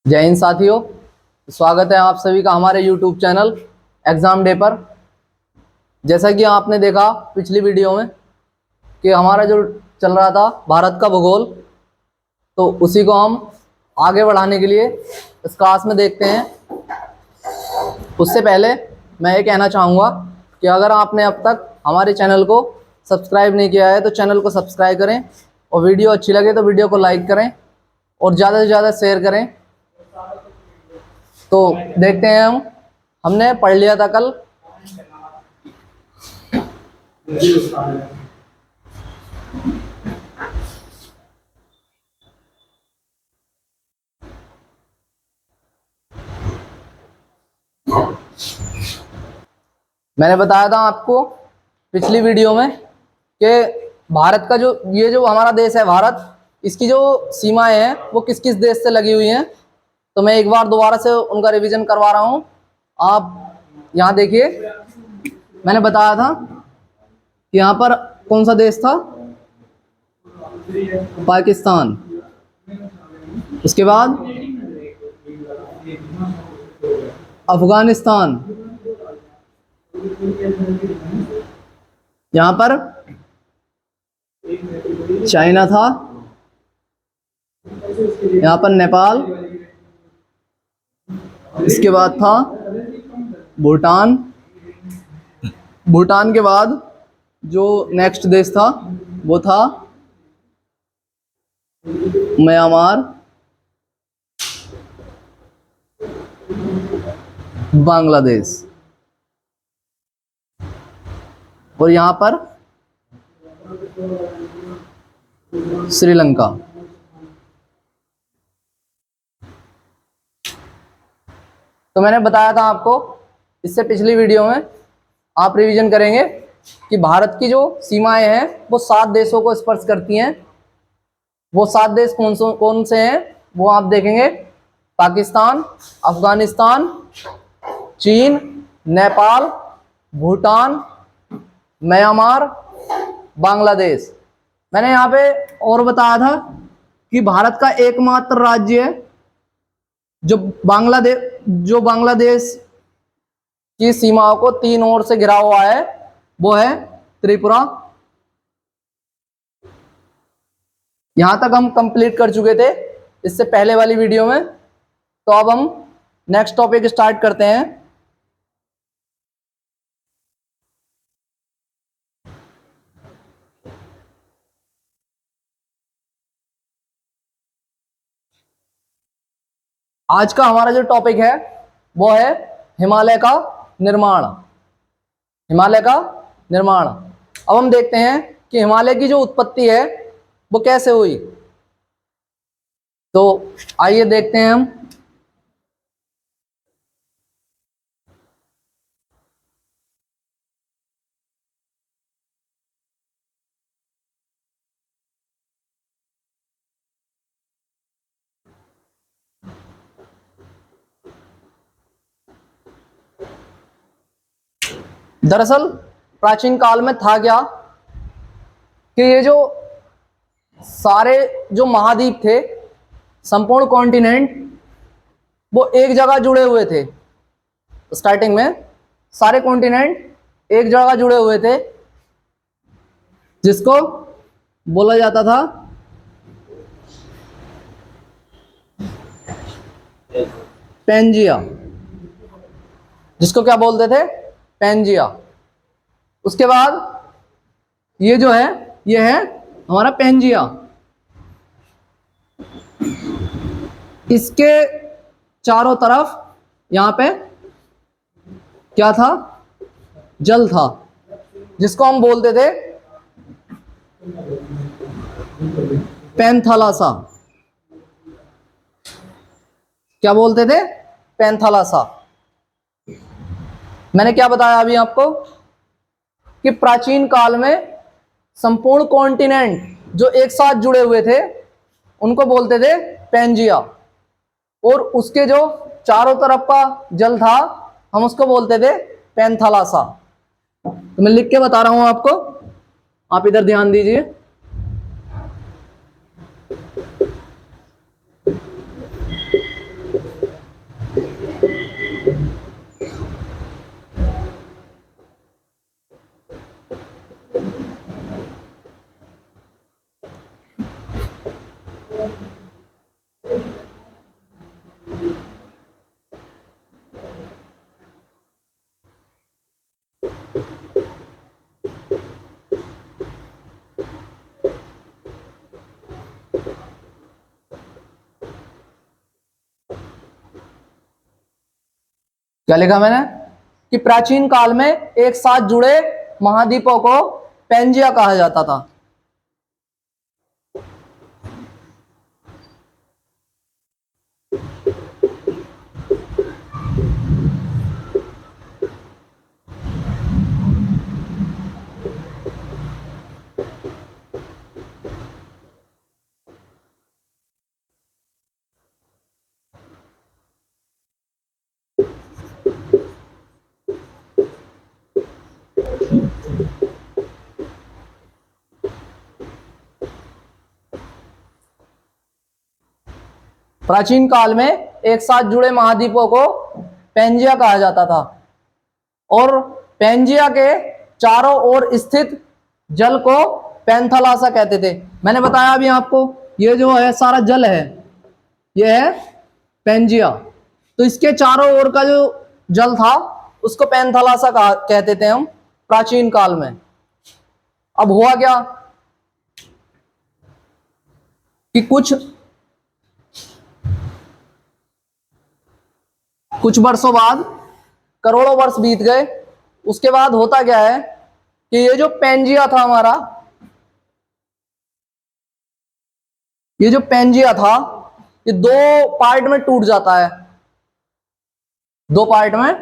जय हिंद साथियों, स्वागत है आप सभी का हमारे YouTube चैनल एग्ज़ाम डे पर। जैसा कि आपने देखा पिछली वीडियो में कि हमारा जो चल रहा था भारत का भूगोल, तो उसी को हम आगे बढ़ाने के लिए इस क्लास में देखते हैं। उससे पहले मैं ये कहना चाहूँगा कि अगर आपने अब तक हमारे चैनल को सब्सक्राइब नहीं किया है तो चैनल को सब्सक्राइब करें, और वीडियो अच्छी लगे तो वीडियो को लाइक करें और ज़्यादा से ज़्यादा शेयर करें। तो देखते हैं हमने पढ़ लिया था कल। मैंने बताया था आपको पिछली वीडियो में कि भारत का जो हमारा देश है भारत, इसकी जो सीमाएं हैं वो किस किस देश से लगी हुई हैं। तो मैं एक बार दोबारा से उनका रिवीजन करवा रहा हूँ। आप यहाँ देखिए, मैंने बताया था कि यहाँ पर कौन सा देश था, पाकिस्तान। उसके बाद अफगानिस्तान, यहाँ पर चाइना था, यहाँ पर नेपाल, इसके बाद था भूटान। भूटान के बाद जो नेक्स्ट देश था वो था म्यांमार, बांग्लादेश, और यहाँ पर श्रीलंका। तो मैंने बताया था आपको इससे पिछली वीडियो में, आप रिवीजन करेंगे कि भारत की जो सीमाएं हैं वो 7 देशों को स्पर्श करती हैं। वो 7 देश कौन से हैं वो आप देखेंगे: पाकिस्तान, अफगानिस्तान, चीन, नेपाल, भूटान, म्यांमार, बांग्लादेश। मैंने यहाँ पे और बताया था कि भारत का एकमात्र राज्य है जो बांग्लादेश की सीमाओं को 3 ओर से घिरा हुआ है, वो है त्रिपुरा। यहां तक हम कंप्लीट कर चुके थे इससे पहले वाली वीडियो में। तो अब हम नेक्स्ट टॉपिक स्टार्ट करते हैं। आज का हमारा जो टॉपिक है वो है हिमालय का निर्माण। हिमालय का निर्माण। अब हम देखते हैं कि हिमालय की जो उत्पत्ति है वो कैसे हुई। तो आइए देखते हैं हम। दरअसल प्राचीन काल में था क्या कि ये जो सारे जो महाद्वीप थे, संपूर्ण कॉन्टिनेंट, वो एक जगह जुड़े हुए थे। स्टार्टिंग में सारे कॉन्टिनेंट एक जगह जुड़े हुए थे, जिसको बोला जाता था पेंजिया। जिसको क्या बोलते थे? पेंजिया। उसके बाद ये जो है ये है हमारा पेंजिया। इसके चारों तरफ यहाँ पे क्या था? जल था, जिसको हम बोलते थे पैंथालासा। क्या बोलते थे? पैंथालासा। मैंने क्या बताया अभी आपको कि प्राचीन काल में संपूर्ण कॉन्टिनेंट जो एक साथ जुड़े हुए थे उनको बोलते थे पेंजिया, और उसके जो चारों तरफ का जल था हम उसको बोलते थे पैंथालासा। तो मैं लिख के बता रहा हूं आपको, आप इधर ध्यान दीजिए। क्या लिखा मैंने कि प्राचीन काल में एक साथ जुड़े महाद्वीपों को पेंजिया कहा जाता था। प्राचीन काल में एक साथ जुड़े महाद्वीपों को पेंजिया कहा जाता था और पेंजिया के चारों ओर स्थित जल को पैंथालासा कहते थे। मैंने बताया अभी आपको, ये जो है सारा जल है, ये है पेंजिया। तो इसके चारों ओर का जो जल था उसको पैंथालासा कहते थे हम प्राचीन काल में। अब हुआ क्या कि कुछ वर्षों बाद, करोड़ों वर्ष बीत गए, उसके बाद होता क्या है कि ये जो पेंजिया था हमारा, ये जो पेंजिया था ये दो पार्ट में टूट जाता है, दो पार्ट में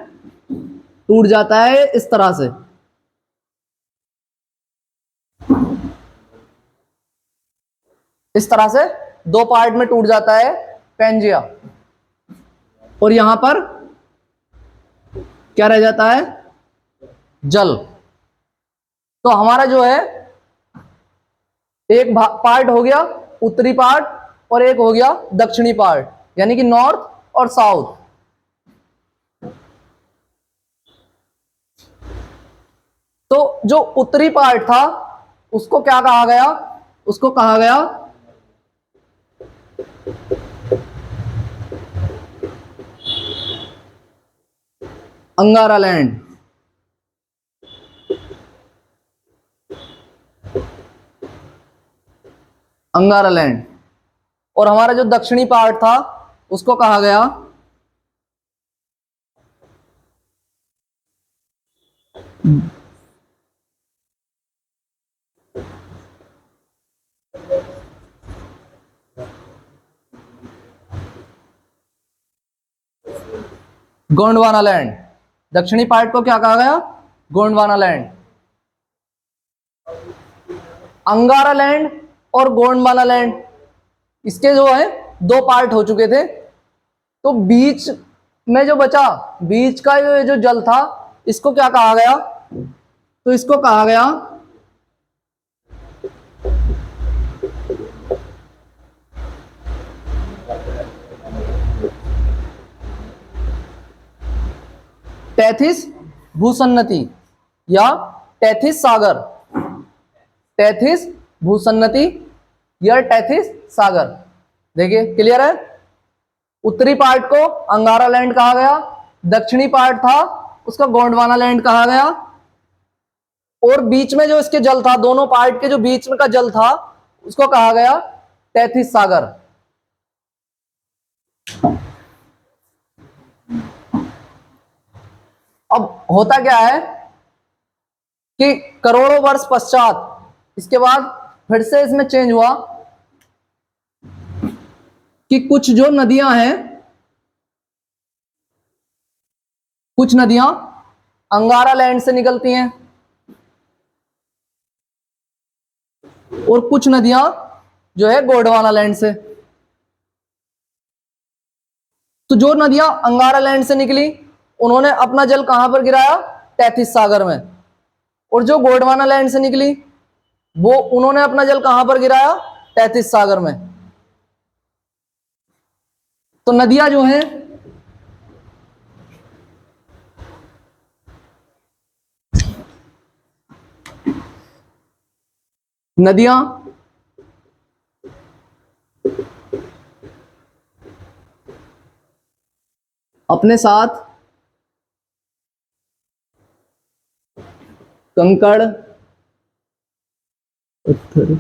टूट जाता है इस तरह से। इस तरह से दो पार्ट में टूट जाता है पेंजिया और यहां पर क्या रह जाता है, जल। तो हमारा जो है एक पार्ट हो गया उत्तरी पार्ट और एक हो गया दक्षिणी पार्ट, यानी कि नॉर्थ और साउथ। तो जो उत्तरी पार्ट था उसको क्या कहा गया, उसको कहा गया अंगारा लैंड। अंगारा लैंड। और हमारा जो दक्षिणी पार्ट था उसको कहा गया गोंडवाना लैंड। दक्षिणी पार्ट को क्या कहा गया, गोंडवाना लैंड। अंगारा लैंड और गोंडवाना लैंड, इसके जो है दो पार्ट हो चुके थे। तो बीच में जो बचा, बीच का जो जल था, इसको क्या कहा गया, तो इसको कहा गया टेथिस भूसन्नति या टेथिस सागर। टेथिस भूसन्नति या टेथिस सागर। देखिए क्लियर है। उत्तरी पार्ट को अंगारा लैंड कहा गया, दक्षिणी पार्ट था उसका गोंडवाना लैंड कहा गया, और बीच में जो इसके जल था, दोनों पार्ट के जो बीच में का जल था उसको कहा गया टेथिस सागर। अब होता क्या है कि करोड़ों वर्ष पश्चात इसके बाद फिर से इसमें चेंज हुआ कि कुछ जो नदियां हैं, कुछ नदियां अंगारा लैंड से निकलती हैं और कुछ नदियां जो है गोंडवाना लैंड से। तो जो नदियां अंगारा लैंड से निकली उन्होंने अपना जल कहां पर गिराया, टेथिस सागर में। और जो गोंडवाना लैंड से निकली वो उन्होंने अपना जल कहां पर गिराया, टेथिस सागर में। तो नदियां जो हैं नदियां अपने साथ कंकड़, पत्थर,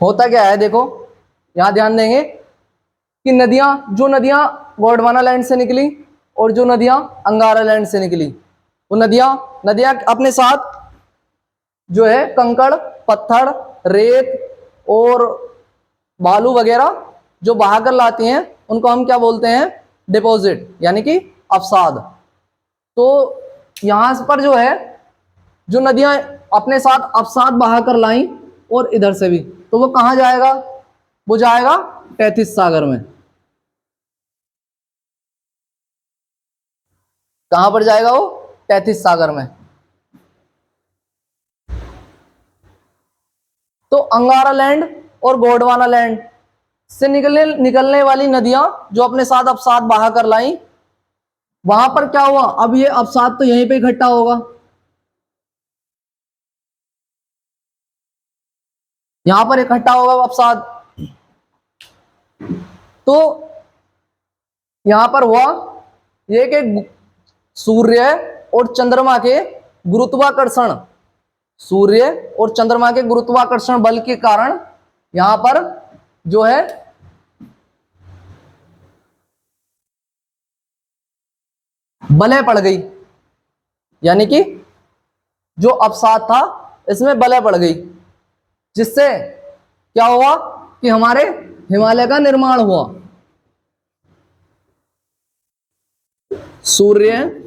होता क्या है देखो, यहां ध्यान देंगे कि जो नदियां गोंडवाना लैंड से निकली और जो नदियां अंगारा लैंड से निकली, वो नदियां अपने साथ जो है कंकड़, पत्थर, रेत और बालू वगैरह जो बहाकर लाती हैं, उनको हम क्या बोलते हैं, डिपॉजिट, यानी कि अवसाद। तो यहां पर जो है, जो नदियां अपने साथ अवसाद बहाकर लाई और इधर से भी, तो वो कहां जाएगा, वो जाएगा तैतीस सागर में। कहां पर जाएगा वो, तैतीस सागर में। तो अंगारा लैंड और गोंडवाना लैंड से निकलने वाली नदियां जो अपने साथ अवसाद बहा कर लाई, वहां पर क्या हुआ, अब ये अवसाद तो यहीं पे इकट्ठा होगा, यहां पर इकट्ठा होगा अवसाद। तो यहां पर हुआ ये कि सूर्य और चंद्रमा के गुरुत्वाकर्षण, सूर्य और चंद्रमा के गुरुत्वाकर्षण बल के कारण यहां पर जो है बलय पड़ गई, यानी कि जो अवसाद था इसमें बलय पड़ गई, जिससे क्या हुआ कि हमारे हिमालय का निर्माण हुआ। सूर्य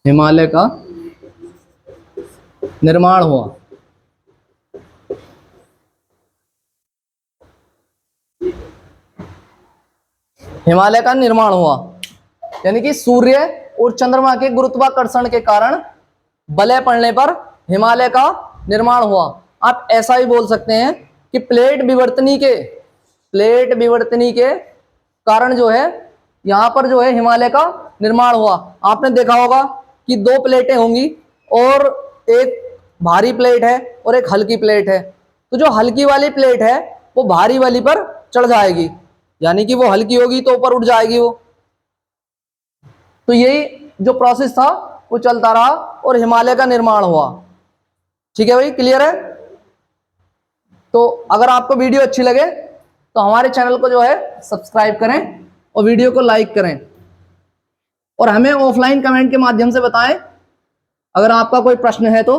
हिमालय का निर्माण हुआ। हिमालय का निर्माण हुआ यानी कि सूर्य और चंद्रमा के गुरुत्वाकर्षण के कारण बलय पड़ने पर हिमालय का निर्माण हुआ। आप ऐसा ही बोल सकते हैं कि प्लेट विवर्तनी के कारण जो है यहां पर जो है हिमालय का निर्माण हुआ। आपने देखा होगा कि दो प्लेटें होंगी और एक भारी प्लेट है और एक हल्की प्लेट है, तो जो हल्की वाली प्लेट है वो भारी वाली पर चढ़ जाएगी, यानी कि वो हल्की होगी तो ऊपर उठ जाएगी वो। तो यही जो प्रोसेस था वो चलता रहा और हिमालय का निर्माण हुआ। ठीक है भाई, क्लियर है। तो अगर आपको वीडियो अच्छी लगे तो हमारे चैनल को जो है सब्सक्राइब करें और वीडियो को लाइक करें, और हमें ऑफलाइन कमेंट के माध्यम से बताएं अगर आपका कोई प्रश्न है तो।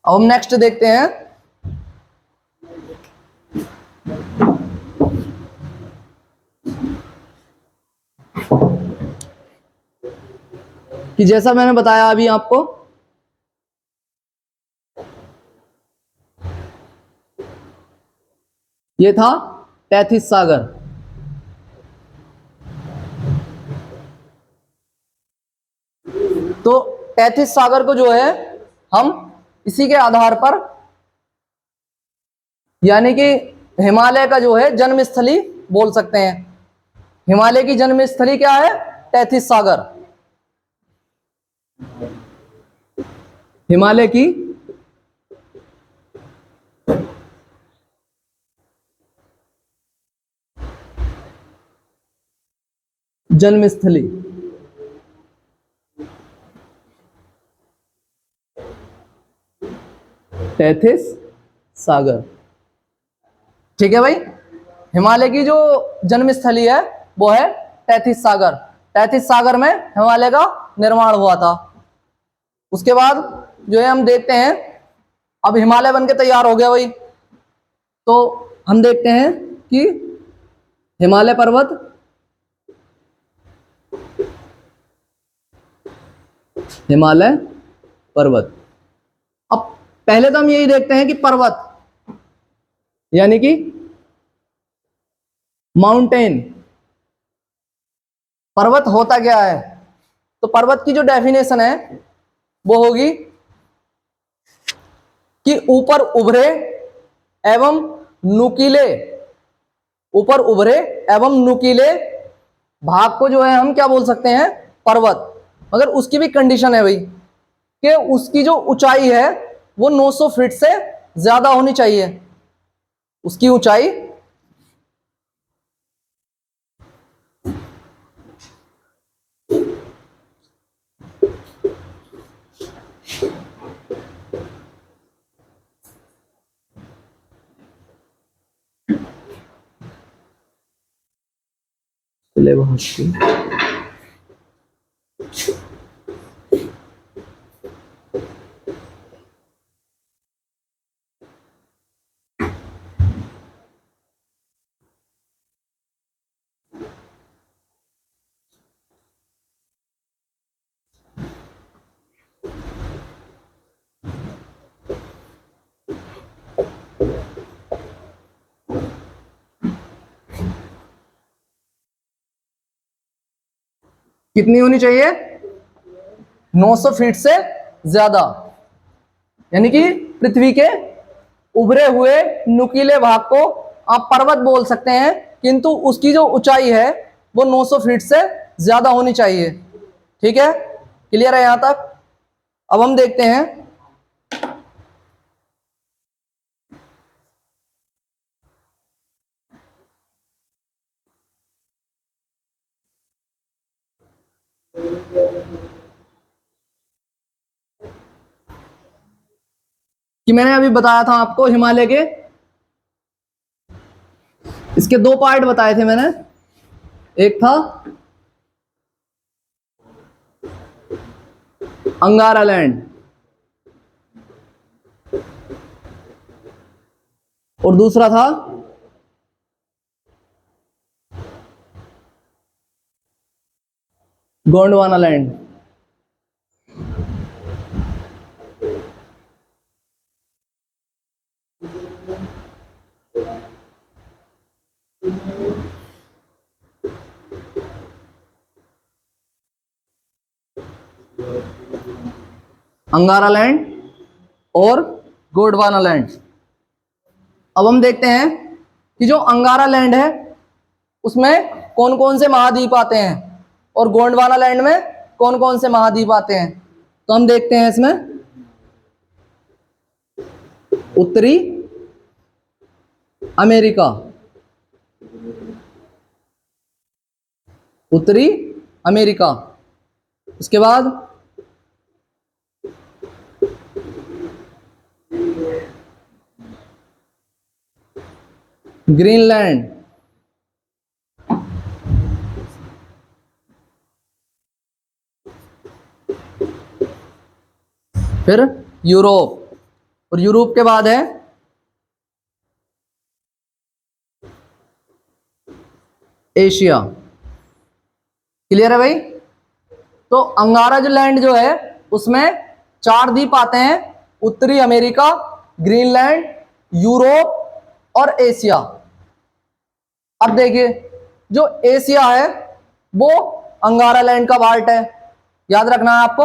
अब हम नेक्स्ट देखते हैं कि जैसा मैंने बताया अभी आपको, ये था तैतीस सागर। तो तैतीस सागर को जो है हम इसी के आधार पर, यानी कि हिमालय का जो है जन्मस्थली बोल सकते हैं। हिमालय की जन्मस्थली क्या है, तैतीस सागर। हिमालय की जन्मस्थली तैतीस सागर। ठीक है भाई, हिमालय की जो जन्मस्थली है वो है तैतीस सागर। तैतीस सागर में हिमालय का निर्माण हुआ था। उसके बाद जो है हम देखते हैं, अब हिमालय बनके तैयार हो गया भाई, तो हम देखते हैं कि हिमालय पर्वत हिमालय पर्वत। अब पहले तो हम यही देखते हैं कि पर्वत, यानी कि माउंटेन। पर्वत होता क्या है? तो पर्वत की जो डेफिनेशन है वो होगी कि ऊपर उभरे एवं नुकीले, ऊपर उभरे एवं नुकीले भाग को जो है हम क्या बोल सकते हैं? पर्वत। मगर उसकी भी कंडीशन है भाई कि उसकी जो ऊंचाई है वो 900 फीट से ज्यादा होनी चाहिए। उसकी ऊंचाई कितनी होनी चाहिए? 900 फीट से ज्यादा। यानी कि पृथ्वी के उभरे हुए नुकीले भाग को आप पर्वत बोल सकते हैं, किंतु उसकी जो ऊंचाई है वो 900 फीट से ज्यादा होनी चाहिए। ठीक है, क्लियर है यहां तक? अब हम देखते हैं कि मैंने अभी बताया था आपको हिमालय के इसके दो पार्ट बताए थे मैंने। एक था अंगारा लैंड और दूसरा था गोंडवाना लैंड। अंगारा लैंड और गोंडवाना लैंड। अब हम देखते हैं कि जो अंगारा लैंड है उसमें कौन कौन से महाद्वीप आते हैं और गोंडवाना लैंड में कौन कौन से महाद्वीप आते हैं। तो हम देखते हैं इसमें उत्तरी अमेरिका, उत्तरी अमेरिका, उसके बाद ग्रीनलैंड, फिर यूरोप, और यूरोप के बाद है एशिया। क्लियर है भाई? तो अंगारा जो लैंड जो है उसमें 4 द्वीप आते हैं, उत्तरी अमेरिका, ग्रीनलैंड, यूरोप और एशिया। अब देखिए जो एशिया है वो अंगारा लैंड का पार्ट है, याद रखना है आपको,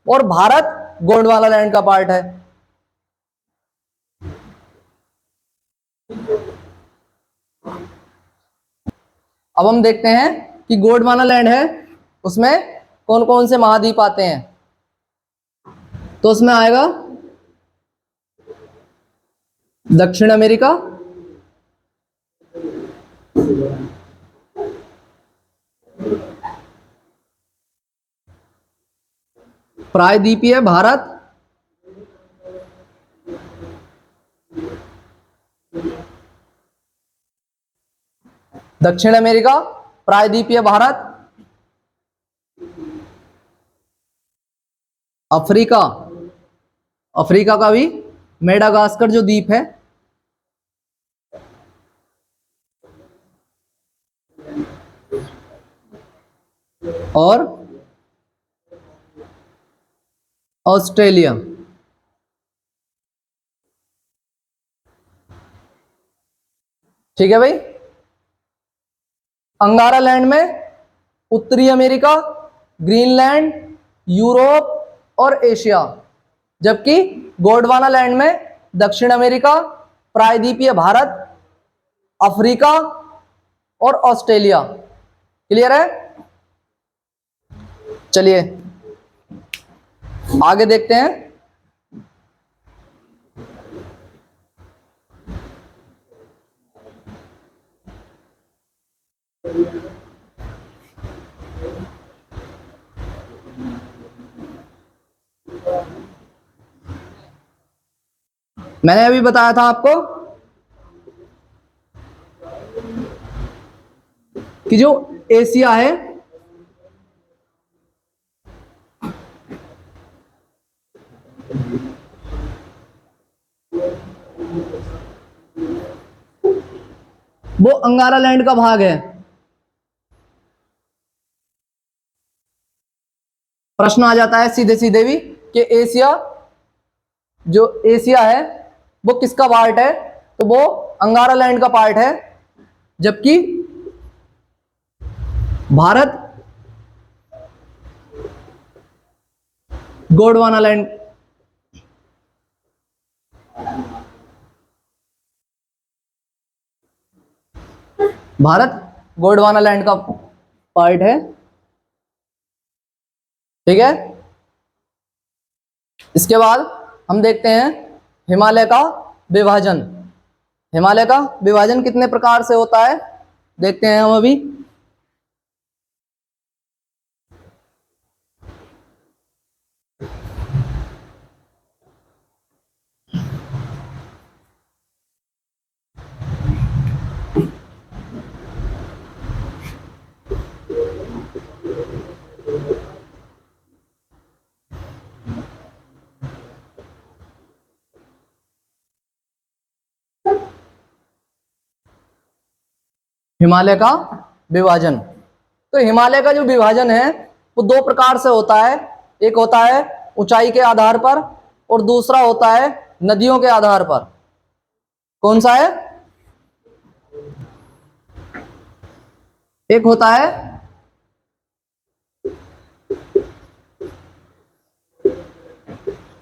और भारत गोंडवाना लैंड का पार्ट है। अब हम देखते हैं कि गोंडवाना लैंड है उसमें कौन कौन से महाद्वीप आते हैं। तो उसमें आएगा दक्षिण अमेरिका, प्रायद्वीपीय भारत, दक्षिण अमेरिका, प्रायद्वीपीय भारत, अफ्रीका, अफ्रीका का भी मेडागास्कर जो द्वीप है, और ऑस्ट्रेलिया। ठीक है भाई। अंगारा लैंड में उत्तरी अमेरिका, ग्रीनलैंड, यूरोप और एशिया, जबकि गोंडवाना लैंड में दक्षिण अमेरिका, प्रायद्वीपीय भारत, अफ्रीका और ऑस्ट्रेलिया। क्लियर है? चलिए आगे देखते हैं। मैंने अभी बताया था आपको कि जो एशिया है वो अंगारा लैंड का भाग है। प्रश्न आ जाता है सीधे सीधे भी कि एशिया, जो एशिया है वो किसका पार्ट है, तो वो अंगारा लैंड का पार्ट है, जबकि भारत गोंडवाना लैंड, भारत गोंडवाना लैंड का पार्ट है। ठीक है। इसके बाद हम देखते हैं हिमालय का विभाजन। हिमालय का विभाजन कितने प्रकार से होता है देखते हैं हम अभी। हिमालय का विभाजन, तो हिमालय का जो विभाजन है वो दो प्रकार से होता है। एक होता है ऊंचाई के आधार पर और दूसरा होता है नदियों के आधार पर। कौन सा है? एक होता है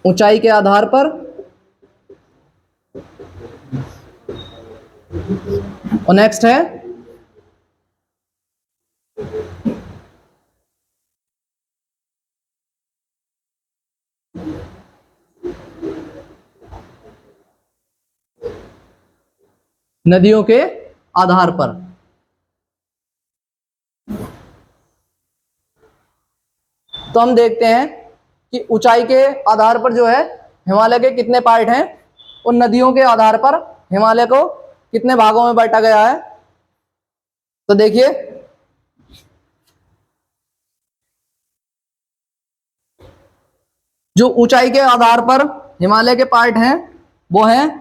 ऊंचाई के आधार पर और नेक्स्ट है नदियों के आधार पर। तो हम देखते हैं कि ऊंचाई के आधार पर जो है हिमालय के कितने पार्ट हैं और नदियों के आधार पर हिमालय को कितने भागों में बांटा गया है। तो देखिए जो ऊंचाई के आधार पर हिमालय के पार्ट हैं वो हैं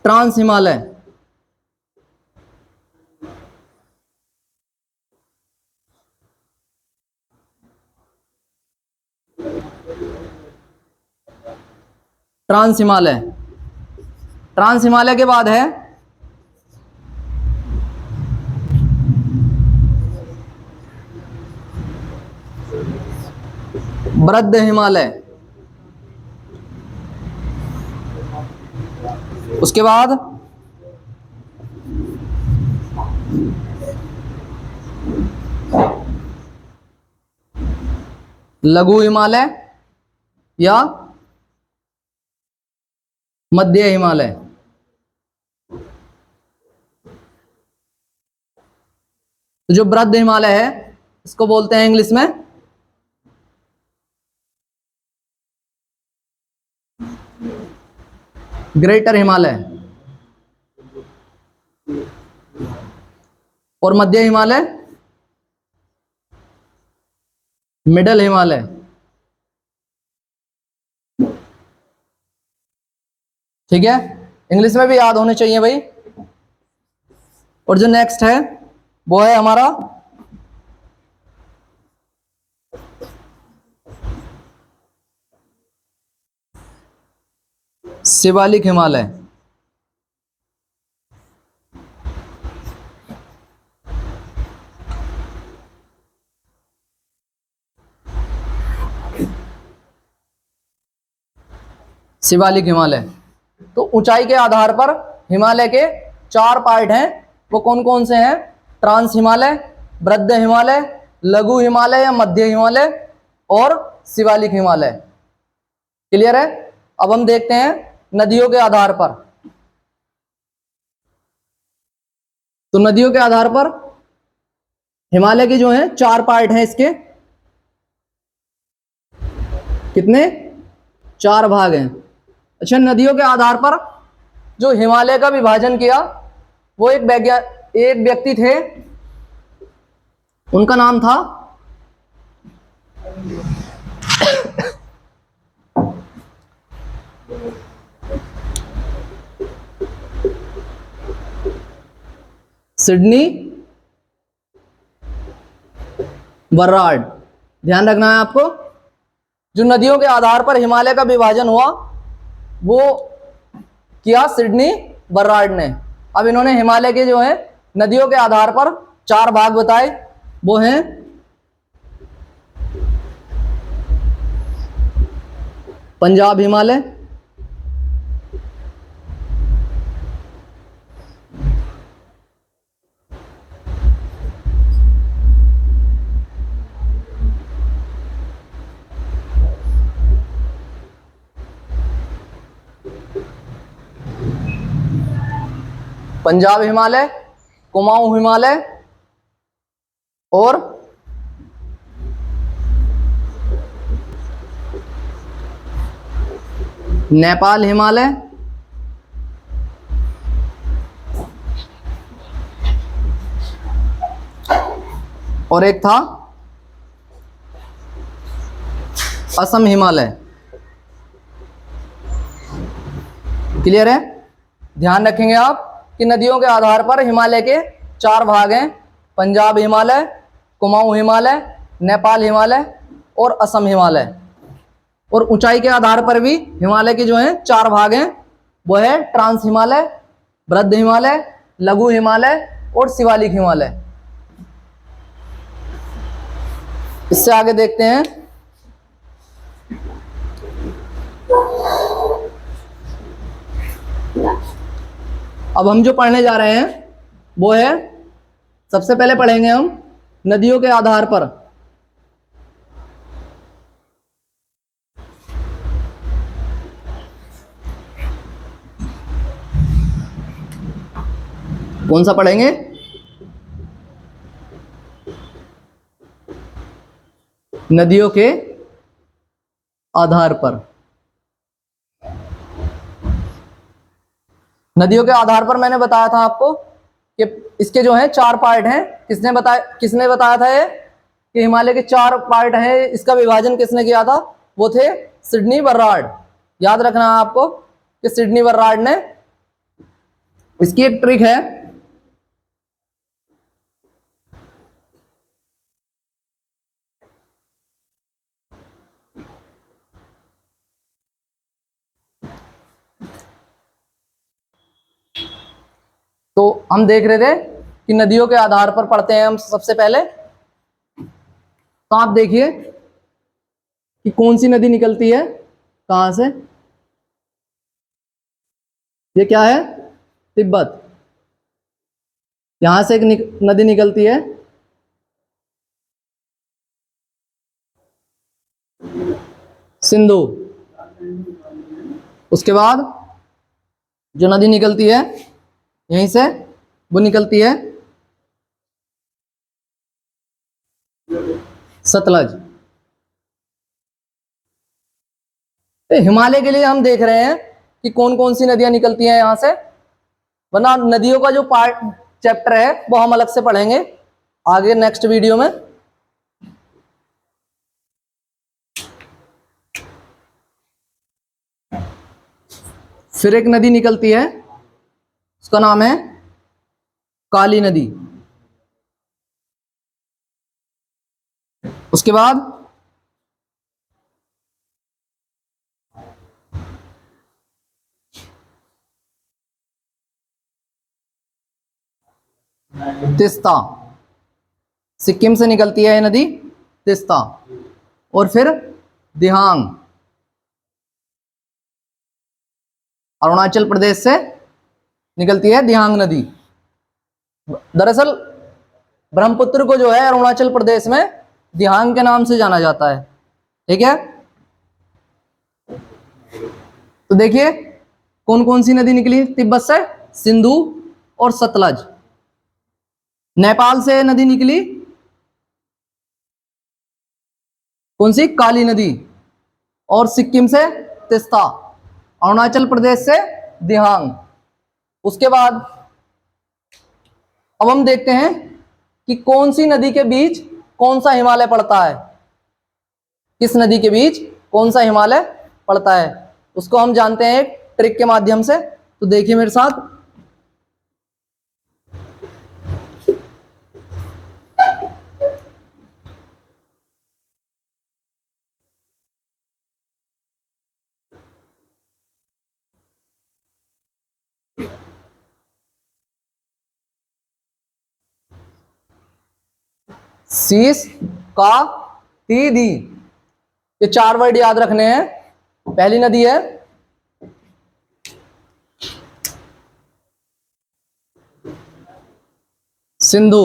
trans Himalaya, trans Himalaya. Trans Himalaya के बाद है वृद्ध हिमालय। उसके बाद लघु हिमालय या मध्य हिमालय। तो जो वृद्ध हिमालय है इसको बोलते हैं इंग्लिश में ग्रेटर हिमालय, और मध्य हिमालय मिडल हिमालय। ठीक है, इंग्लिश में भी याद होने चाहिए भाई। और जो नेक्स्ट है वो है हमारा शिवालिक हिमालय। शिवालिक हिमालय। तो ऊंचाई के आधार पर हिमालय के 4 पार्ट हैं, वो कौन कौन से हैं? ट्रांस हिमालय, वृद्ध हिमालय, लघु हिमालय या मध्य हिमालय और शिवालिक हिमालय। क्लियर है? अब हम देखते हैं नदियों के आधार पर। तो नदियों के आधार पर हिमालय के जो हैं 4 पार्ट हैं इसके। कितने? 4 भाग हैं। अच्छा, नदियों के आधार पर जो हिमालय का विभाजन किया वो एक व्यक्ति थे, उनका नाम था सिडनी बर्रार्ड। ध्यान रखना है आपको, जो नदियों के आधार पर हिमालय का विभाजन हुआ वो किया सिडनी बर्रार्ड ने। अब इन्होंने हिमालय के जो है नदियों के आधार पर 4 भाग बताए, वो हैं पंजाब हिमालय, पंजाब हिमालय, कुमाऊं हिमालय और नेपाल हिमालय और एक था असम हिमालय। क्लियर है? ध्यान रखेंगे आप कि नदियों के आधार पर हिमालय के 4 भाग हैं, पंजाब हिमालय, कुमाऊं हिमालय, नेपाल हिमालय और असम हिमालय। और ऊंचाई के आधार पर भी हिमालय के जो हैं 4 भाग हैं, वो है ट्रांस हिमालय, वृद्ध हिमालय, लघु हिमालय और शिवालिक हिमालय। इससे आगे देखते हैं अब हम जो पढ़ने जा रहे हैं वो है, सबसे पहले पढ़ेंगे हम नदियों के आधार पर। कौन सा पढ़ेंगे? नदियों के आधार पर। नदियों के आधार पर मैंने बताया था आपको कि इसके जो है 4 पार्ट हैं। किसने बताया था ये कि हिमालय के 4 पार्ट हैं? इसका विभाजन किसने किया था? वो थे सिडनी बर्रार्ड। याद रखना है आपको कि सिडनी बर्रार्ड ने। इसकी एक ट्रिक है, तो हम देख रहे थे कि नदियों के आधार पर पढ़ते हैं हम सबसे पहले। तो आप देखिए कि कौन सी नदी निकलती है कहां से। ये क्या है? तिब्बत। यहां से एक नदी निकलती है सिंधु। उसके बाद जो नदी निकलती है यहीं से, वो निकलती है सतलज। हिमालय के लिए हम देख रहे हैं कि कौन कौन सी नदियां निकलती हैं यहां से, वरना नदियों का जो पार्ट चैप्टर है वो हम अलग से पढ़ेंगे आगे नेक्स्ट वीडियो में। फिर एक नदी निकलती है, उसका नाम है काली नदी। उसके बाद तिस्ता, सिक्किम से निकलती है ये नदी तिस्ता। और फिर दिहांग, अरुणाचल प्रदेश से निकलती है दिहांग नदी। दरअसल ब्रह्मपुत्र को जो है अरुणाचल प्रदेश में दिहांग के नाम से जाना जाता है। ठीक है, तो देखिए कौन कौन सी नदी निकली तिब्बत से, सिंधु और सतलज। नेपाल से नदी निकली कौन सी, काली नदी। और सिक्किम से तिस्ता, अरुणाचल प्रदेश से दिहांग। उसके बाद अब हम देखते हैं कि कौन सी नदी के बीच कौन सा हिमालय पड़ता है, किस नदी के बीच कौन सा हिमालय पड़ता है, उसको हम जानते हैं एक ट्रिक के माध्यम से। तो देखिए मेरे साथ, शीश का तीदी, ये 4 वर्ड याद रखने हैं। पहली नदी है सिंधु,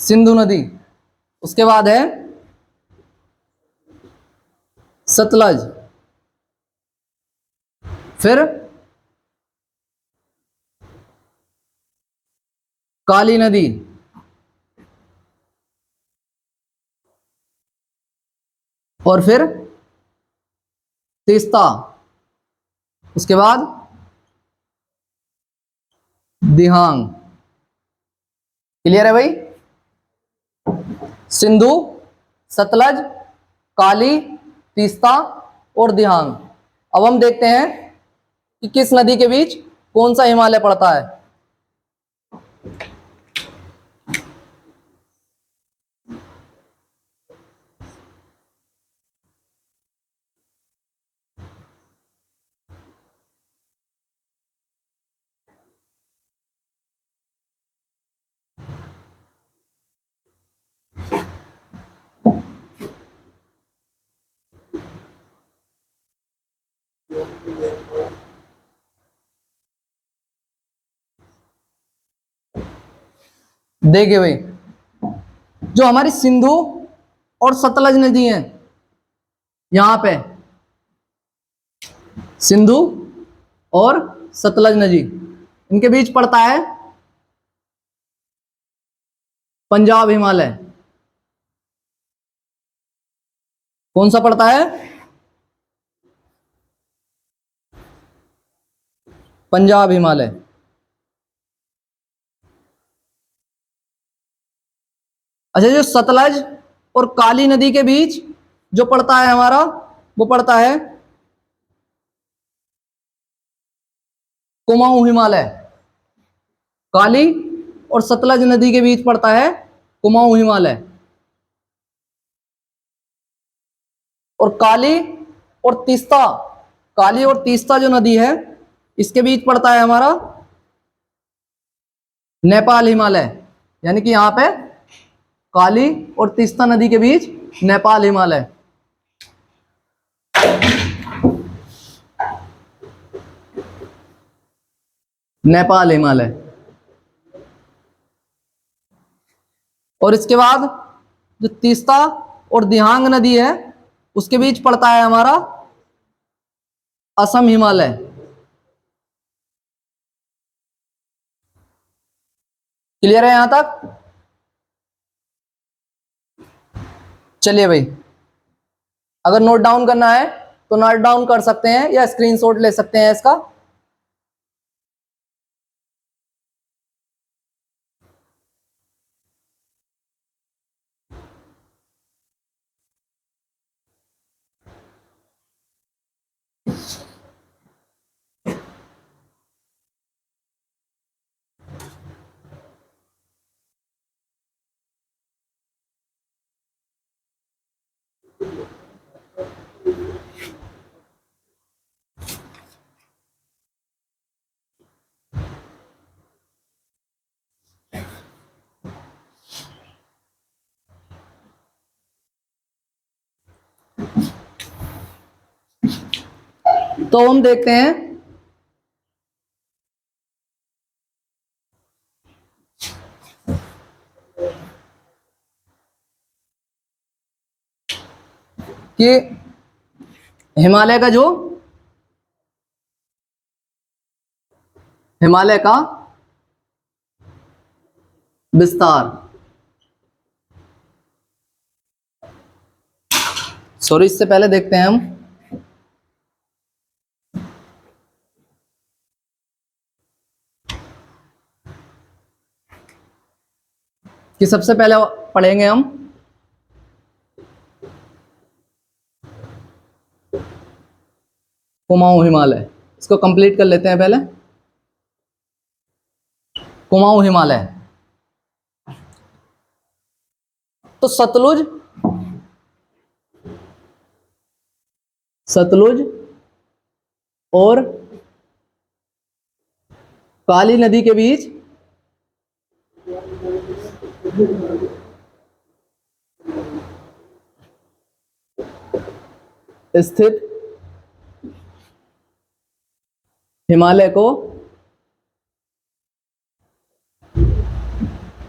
सिंधु नदी। उसके बाद है सतलज, फिर काली नदी, और फिर तीस्ता, उसके बाद दिहांग। क्लियर है भाई, सिंधु, सतलज, काली, तीस्ता और दिहांग। अब हम देखते हैं कि किस नदी के बीच कौन सा हिमालय पड़ता है। देखिए भाई, जो हमारी सिंधु और सतलज नदी है, यहां पे सिंधु और सतलज नदी, इनके बीच पड़ता है पंजाब हिमालय। कौन सा पड़ता है, पंजाब हिमालय। अच्छा, जो सतलज और काली नदी के बीच जो पड़ता है हमारा, वो पड़ता है कुमाऊं हिमालय। काली और सतलज नदी के बीच पड़ता है कुमाऊं हिमालय। और काली और तीस्ता, काली और तीस्ता जो नदी है, इसके बीच पड़ता है हमारा नेपाल हिमालय। यानी कि यहां पे काली और तीस्ता नदी के बीच नेपाल हिमालय। नेपाल हिमालय। और इसके बाद जो तीस्ता और दिहांग नदी है, उसके बीच पड़ता है हमारा असम हिमालय। क्लियर है यहां तक? चलिए भाई, अगर नोट डाउन करना है तो नोट डाउन कर सकते हैं या स्क्रीनशॉट ले सकते हैं इसका। तो हम देखते हैं कि हिमालय का जो हिमालय का विस्तार, सॉरी इससे पहले देखते हैं हम कि सबसे पहले पढ़ेंगे हम कुमाऊं हिमालय। इसको कंप्लीट कर लेते हैं पहले। कुमाऊं हिमालय, तो सतलुज और काली नदी के बीच स्थित हिमालय को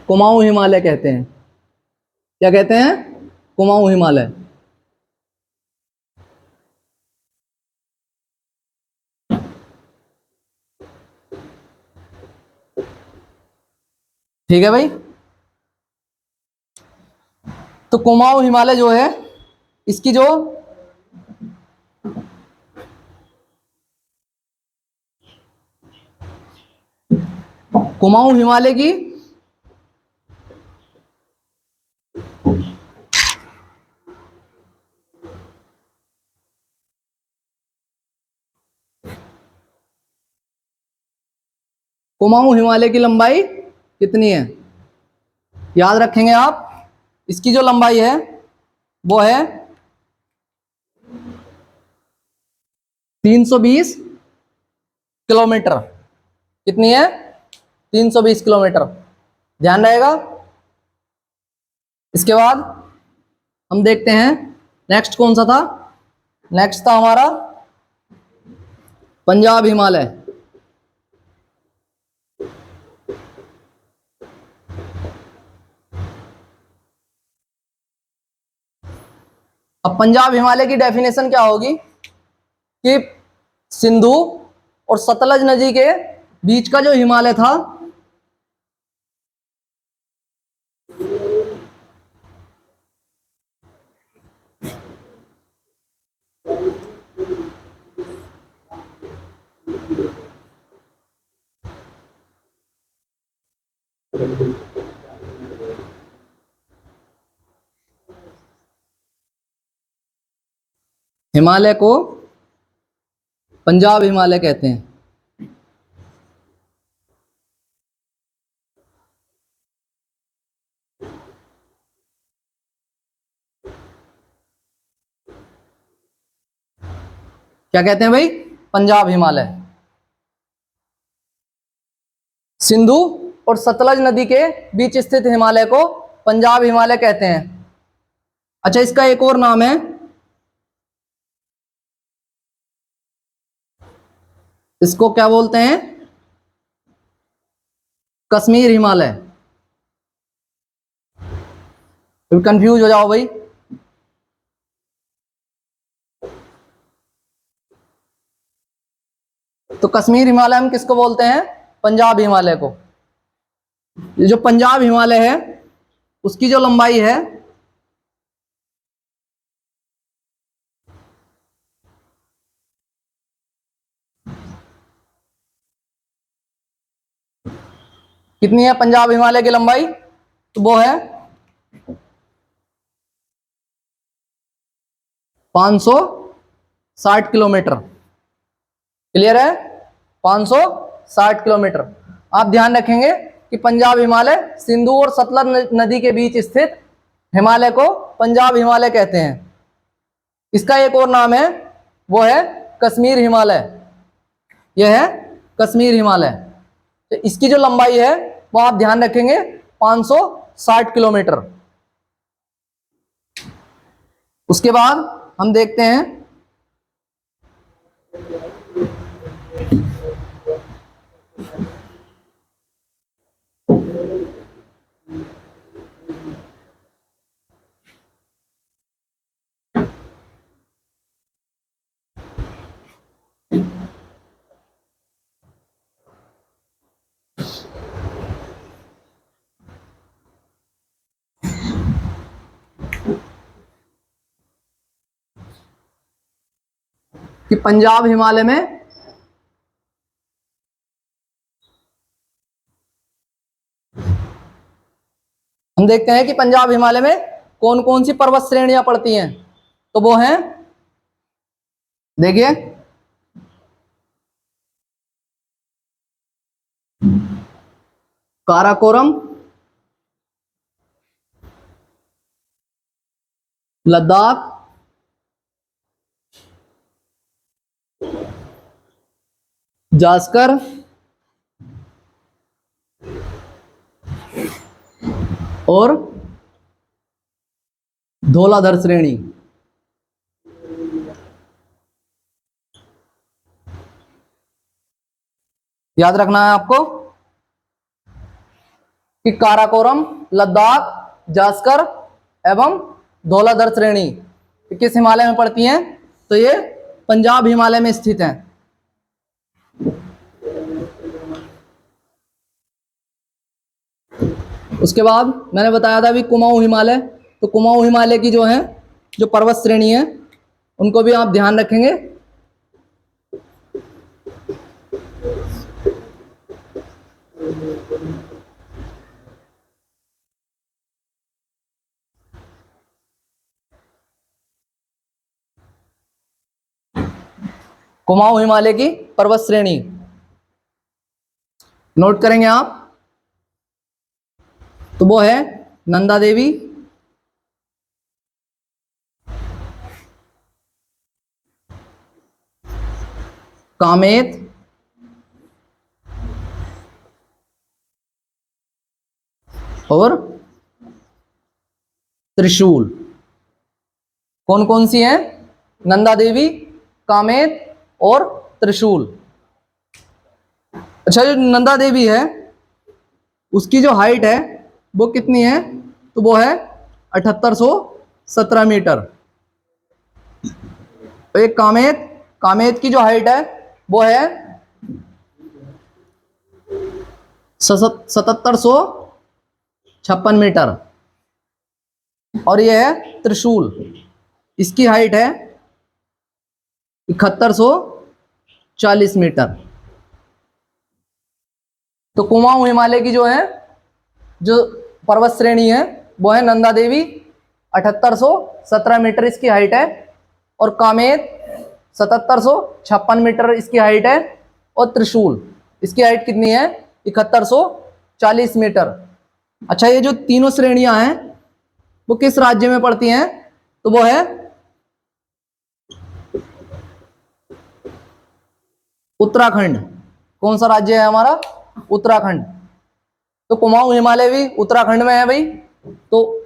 कुमाऊं हिमालय कहते हैं। क्या कहते हैं? कुमाऊं हिमालय। ठीक है भाई। तो कुमाऊं हिमालय जो है, इसकी जो कुमाऊं हिमालय की कुमाऊं हिमालय की लंबाई कितनी है? याद रखेंगे आप, इसकी जो लंबाई है वो है 320 किलोमीटर। कितनी है? 320 किलोमीटर। ध्यान रहेगा। इसके बाद हम देखते हैं नेक्स्ट कौन सा था। नेक्स्ट था हमारा पंजाब हिमालय। अब पंजाब हिमालय की डेफिनेशन क्या होगी कि सिंधु और सतलज नदी के बीच का जो हिमालय था हिमालय को पंजाब हिमालय कहते हैं। क्या कहते हैं भाई? पंजाब हिमालय। सिंधु और सतलज नदी के बीच स्थित हिमालय को पंजाब हिमालय कहते हैं। अच्छा, इसका एक और नाम है, इसको क्या बोलते हैं? कश्मीर हिमालय। कंफ्यूज हो जाओ भाई। तो कश्मीर हिमालय हम किसको बोलते हैं? पंजाब हिमालय को। ये जो पंजाब हिमालय है उसकी जो लंबाई है कितनी है? पंजाब हिमालय की लंबाई तो वो है 560 किलोमीटर। क्लियर है? 560 किलोमीटर। आप ध्यान रखेंगे कि पंजाब हिमालय सिंधु और सतलज नदी के बीच स्थित हिमालय को पंजाब हिमालय कहते हैं। इसका एक और नाम है, वो है कश्मीर हिमालय। यह है कश्मीर हिमालय। तो इसकी जो लंबाई है वो आप ध्यान रखेंगे 560 किलोमीटर। उसके बाद हम देखते हैं कि पंजाब हिमालय में हम देखते हैं कि पंजाब हिमालय में कौन कौन सी पर्वत श्रेणियां पड़ती हैं। तो वो हैं, देखिए, काराकोरम, लद्दाख, जास्कर और धौलाधर श्रेणी। याद रखना है आपको कि काराकोरम, लद्दाख, जास्कर एवं धौलाधर श्रेणी किस हिमालय में पड़ती हैं? तो ये पंजाब हिमालय में स्थित हैं। उसके बाद मैंने बताया था अभी कुमाऊं हिमालय, तो कुमाऊं हिमालय की जो है, जो पर्वत श्रेणी है, उनको भी आप ध्यान रखेंगे। कुमाऊं हिमालय की पर्वत श्रेणी नोट करेंगे आप, तो वो है नंदा देवी, कामेत, और त्रिशूल। कौन कौन सी हैं? नंदा देवी, कामेत और त्रिशूल। अच्छा, जो नंदा देवी है उसकी जो हाइट है वो कितनी है? तो वो है 7817 मीटर। तो एक कामेत, कामेत की जो हाइट है वो है 7756 मीटर। और ये है त्रिशूल, इसकी हाइट है 7140 मीटर। तो कुमाऊं हिमालय की जो है, जो पर्वत श्रेणी है, वो है नंदा देवी, 7817 मीटर इसकी हाइट है, और कामेत 7756 मीटर इसकी हाइट है, और त्रिशूल इसकी हाइट कितनी है? 7140 मीटर। अच्छा, ये जो तीनों श्रेणियां हैं वो किस राज्य में पड़ती हैं? तो वो है उत्तराखंड। कौन सा राज्य है हमारा? उत्तराखंड। तो कुमाऊं हिमालय भी उत्तराखंड में है भाई। तो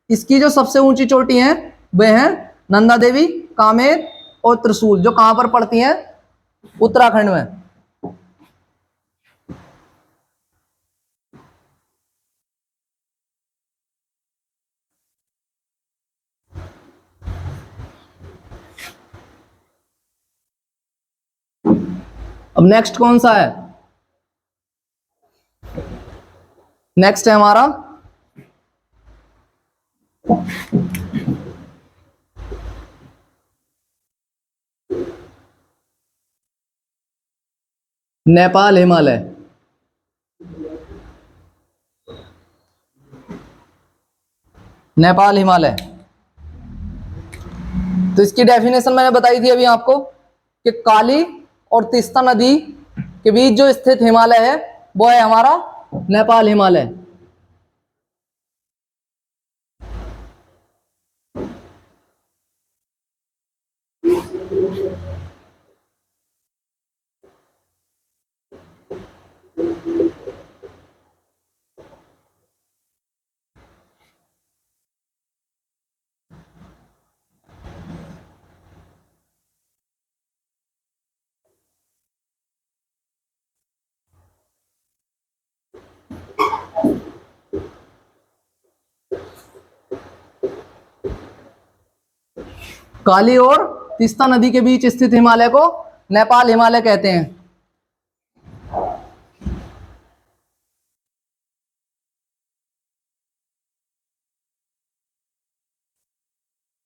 इसकी जो सबसे ऊंची चोटी है वे हैं नंदा देवी, कामेत और त्रिशूल, जो कहां पर पड़ती हैं? उत्तराखंड में। अब नेक्स्ट कौन सा है? नेक्स्ट है हमारा नेपाल हिमालय। नेपाल हिमालय, तो इसकी डेफिनेशन मैंने बताई थी अभी आपको कि काली और तीस्ता नदी के बीच जो स्थित हिमालय है वो है हमारा नेपाल हिमालय। काली और तीस्ता नदी के बीच स्थित हिमालय को नेपाल हिमालय कहते हैं।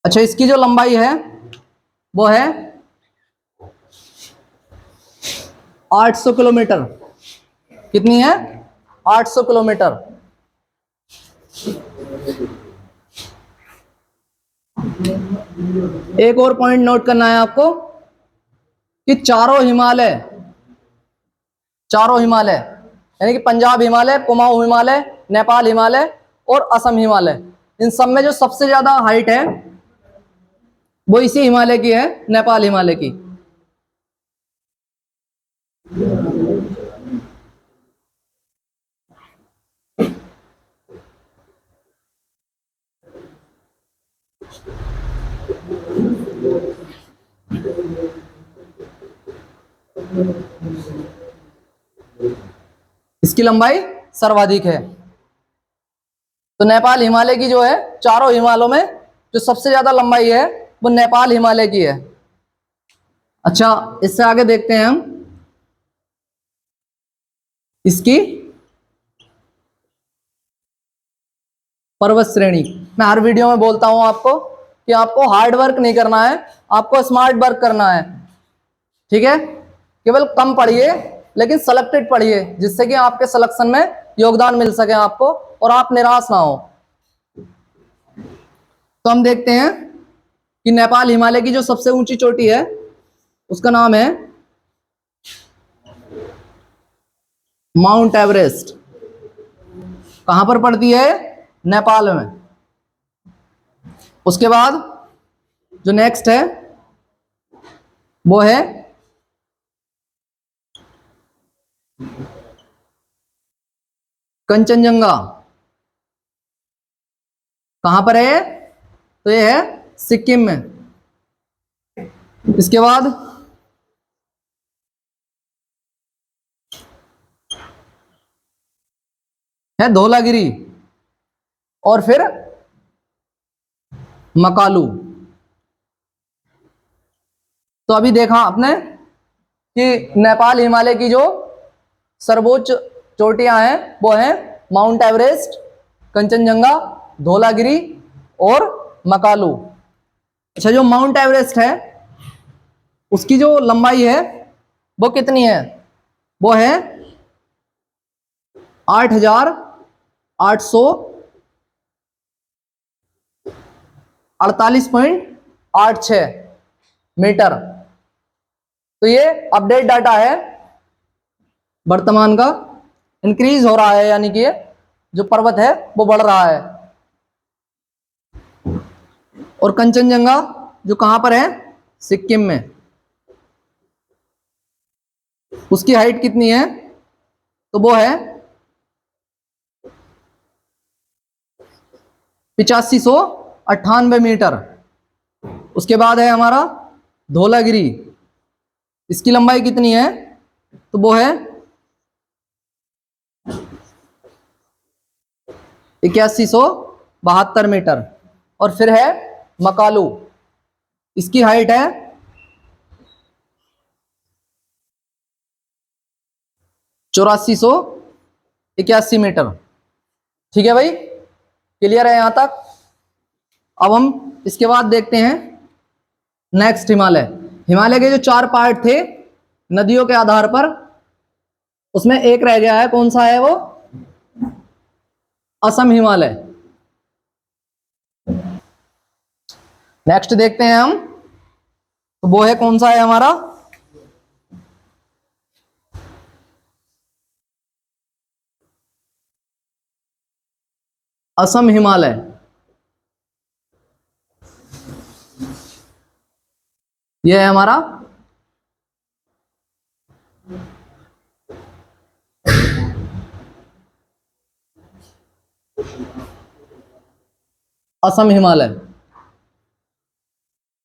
अच्छा, इसकी जो लंबाई है वो है 800 किलोमीटर। कितनी है? 800 किलोमीटर। एक और पॉइंट नोट करना है आपको कि चारों हिमालय यानी कि पंजाब हिमालय, कुमाऊं हिमालय, नेपाल हिमालय और असम हिमालय, इन सब में जो सबसे ज्यादा हाइट है वो इसी हिमालय की है, नेपाल हिमालय की। इसकी लंबाई सर्वाधिक है। तो नेपाल हिमालय की जो है, चारों हिमालयों में जो सबसे ज्यादा लंबाई है वो नेपाल हिमालय की है। अच्छा, इससे आगे देखते हैं हम इसकी पर्वत श्रेणी। मैं हर वीडियो में बोलता हूं आपको कि आपको हार्ड वर्क नहीं करना है, आपको स्मार्ट वर्क करना है। ठीक है, केवल कम पढ़िए लेकिन सेलेक्टेड पढ़िए, जिससे कि आपके सिलेक्शन में योगदान मिल सके आपको और आप निराश ना हो। तो हम देखते हैं कि नेपाल हिमालय की जो सबसे ऊंची चोटी है उसका नाम है माउंट एवरेस्ट। कहां पर पड़ती है? नेपाल में। उसके बाद जो नेक्स्ट है वो है कंचनजंगा। कहां पर है? तो ये है सिक्किम में। इसके बाद है धौलागिरी और फिर मकालू। तो अभी देखा आपने कि नेपाल हिमालय की जो सर्वोच्च चोटियां हैं वो हैं माउंट एवरेस्ट, कंचनजंगा, धौलागिरी और मकालू। अच्छा, जो माउंट एवरेस्ट है उसकी जो लंबाई है वो कितनी है? वो है 8,848.86 मीटर। तो ये अपडेट डाटा है वर्तमान का, इंक्रीज हो रहा है, यानी कि जो पर्वत है वो बढ़ रहा है। और कंचनजंगा जो कहां पर है? सिक्किम में। उसकी हाइट कितनी है? तो वो है 8598 मीटर। उसके बाद है हमारा धौलागिरी। इसकी लंबाई कितनी है? तो वो है 8172 मीटर। और फिर है मकालू, इसकी हाइट है 8481 मीटर। ठीक है भाई, क्लियर है यहां तक? अब हम इसके बाद देखते हैं नेक्स्ट हिमालय। हिमालय के जो 4 पार्ट थे नदियों के आधार पर, उसमें एक रह गया है। कौन सा है वो? असम हिमालय। नेक्स्ट देखते हैं हम, तो वो है कौन सा है हमारा? असम हिमालय। यह है हमारा असम हिमालय।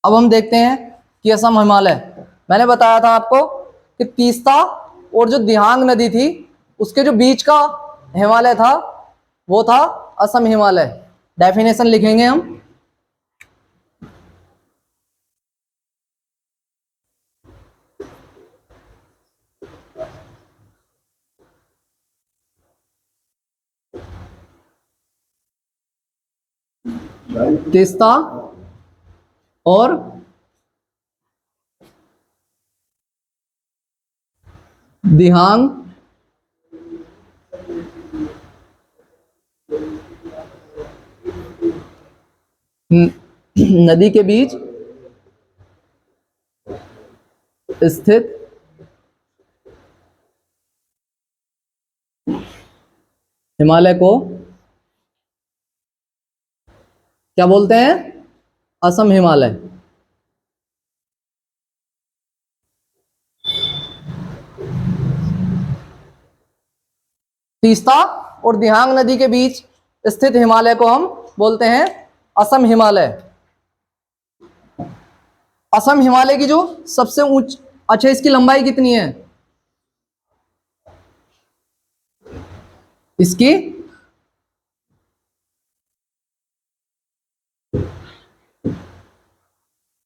अब हम देखते हैं कि असम हिमालय, मैंने बताया था आपको कि तीस्ता और जो दिहांग नदी थी उसके जो बीच का हिमालय था वो था असम हिमालय। डेफिनेशन लिखेंगे हम। तीस्ता और दिहांग नदी के बीच स्थित हिमालय को क्या बोलते हैं? असम हिमालय। तीस्ता और दिहांग नदी के बीच स्थित हिमालय को हम बोलते हैं असम हिमालय। असम हिमालय की जो सबसे ऊंच, अच्छा इसकी लंबाई कितनी है? इसकी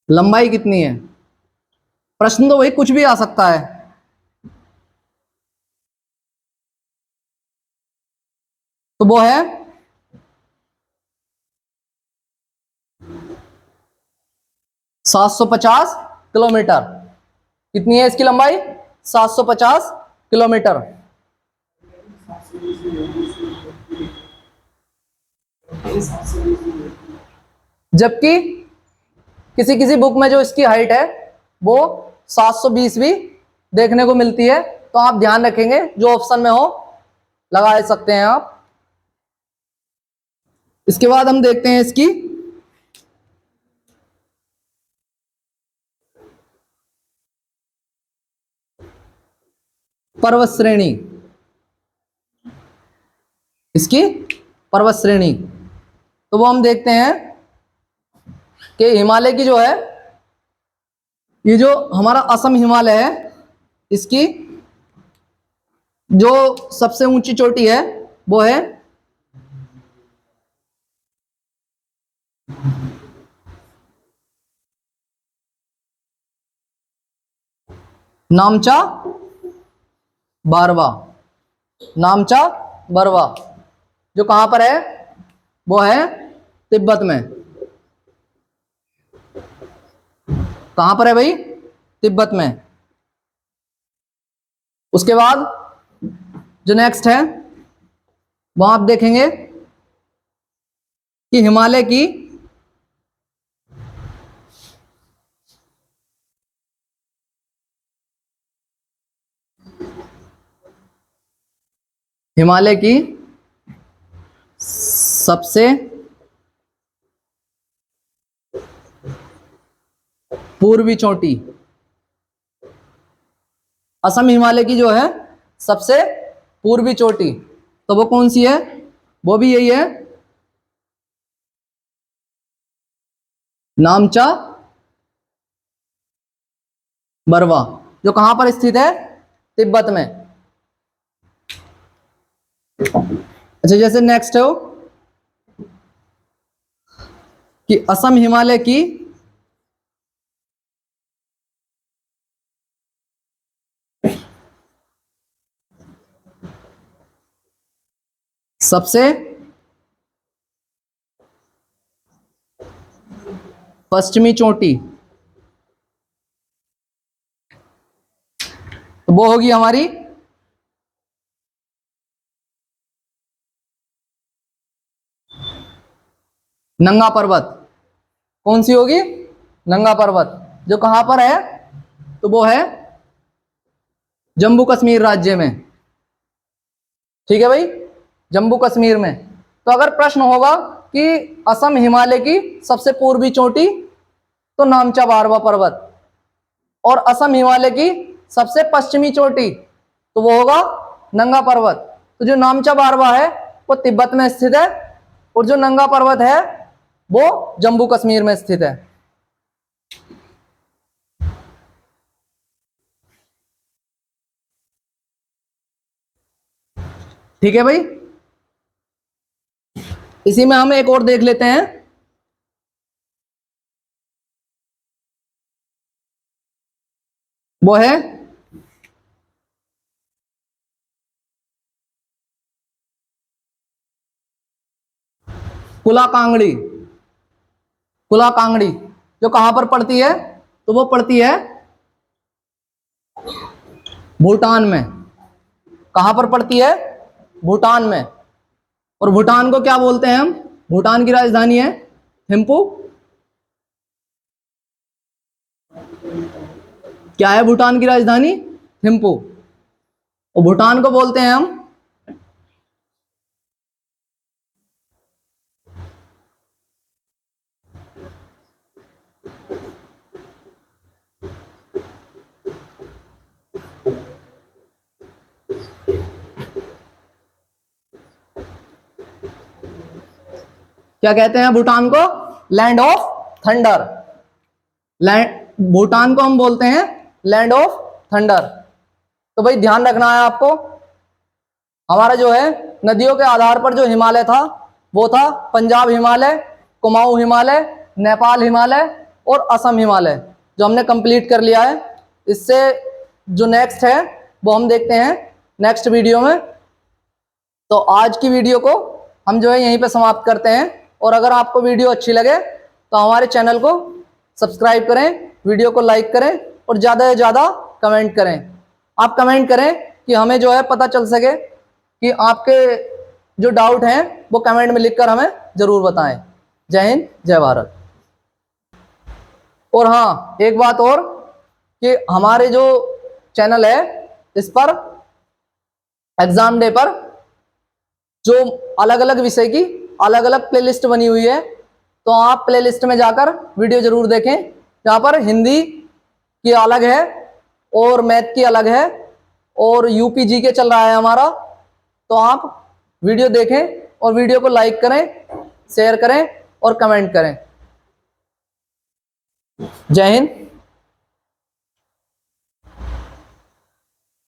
लंबाई कितनी है? प्रश्न तो वही कुछ भी आ सकता है। तो वो है 750 किलोमीटर। कितनी है इसकी लंबाई? 750 किलोमीटर। जबकि किसी किसी बुक में जो इसकी हाइट है वो 720 भी देखने को मिलती है। तो आप ध्यान रखेंगे जो ऑप्शन में हो लगा सकते हैं आप। इसके बाद हम देखते हैं इसकी पर्वत श्रेणी। इसकी पर्वत श्रेणी तो वो हम देखते हैं कि हिमालय की जो है, ये जो हमारा असम हिमालय है, इसकी जो सबसे ऊंची चोटी है वो है नामचा बारवा। नामचा बारवा जो कहां पर है? वो है तिब्बत में। कहां पर है भाई? तिब्बत में। उसके बाद जो नेक्स्ट है वहां आप देखेंगे कि हिमालय की सबसे पूर्वी चोटी, असम हिमालय की जो है सबसे पूर्वी चोटी, तो वो कौन सी है? वो भी यही है, नामचा बरवा, जो कहां पर स्थित है? तिब्बत में। अच्छा, जैसे नेक्स्ट है कि असम हिमालय की सबसे पश्चिमी चोटी, तो वो होगी हमारी नंगा पर्वत। कौन सी होगी? नंगा पर्वत, जो कहां पर है? तो वो है जम्मू कश्मीर राज्य में। ठीक है भाई, जम्मू कश्मीर में। तो अगर प्रश्न होगा कि असम हिमालय की सबसे पूर्वी चोटी, तो नामचा बारवा पर्वत, और असम हिमालय की सबसे पश्चिमी चोटी, तो वो होगा नंगा पर्वत। तो जो नामचा बारवा है वो तिब्बत में स्थित है, और जो नंगा पर्वत है वो जम्मू कश्मीर में स्थित है। ठीक है भाई, इसी में हम एक और देख लेते हैं। वो है कुलाकांगड़ी, कुलाकांगड़ी जो कहां पर पड़ती है? तो वो पड़ती है भूटान में। कहां पर पड़ती है? भूटान में। और भूटान को क्या बोलते हैं हम? भूटान की राजधानी है थिम्पू। क्या है भूटान की राजधानी? थिम्पू। और भूटान को बोलते हैं हम क्या कहते हैं भूटान को? Land of thunder. Land, Bhutan को हम बोलते हैं लैंड ऑफ थंडर। तो भाई ध्यान रखना है आपको, हमारा जो है नदियों के आधार पर जो हिमालय था वो था पंजाब हिमालय, कुमाऊं हिमालय, नेपाल हिमालय और असम हिमालय, जो हमने कंप्लीट कर लिया है। इससे जो नेक्स्ट है वो हम देखते हैं नेक्स्ट वीडियो में। तो आज की वीडियो को हम जो है यहीं पे समाप्त करते हैं। और अगर आपको वीडियो अच्छी लगे तो हमारे चैनल को सब्सक्राइब करें, वीडियो को लाइक करें और ज़्यादा से ज़्यादा कमेंट करें। आप कमेंट करें कि हमें जो है पता चल सके कि आपके जो डाउट हैं वो कमेंट में लिखकर हमें ज़रूर बताएं। जय हिंद, जय भारत। और हाँ, एक बात और कि हमारे जो चैनल है इस पर एग्जाम डे पर जो अलग अलग विषय की अलग अलग प्लेलिस्ट बनी हुई है, तो आप प्लेलिस्ट में जाकर वीडियो जरूर देखें। यहाँ पर हिंदी की अलग है और मैथ की अलग है और यूपी जी के चल रहा है हमारा। तो आप वीडियो देखें और वीडियो को लाइक करें, शेयर करें और कमेंट करें। जय हिंद।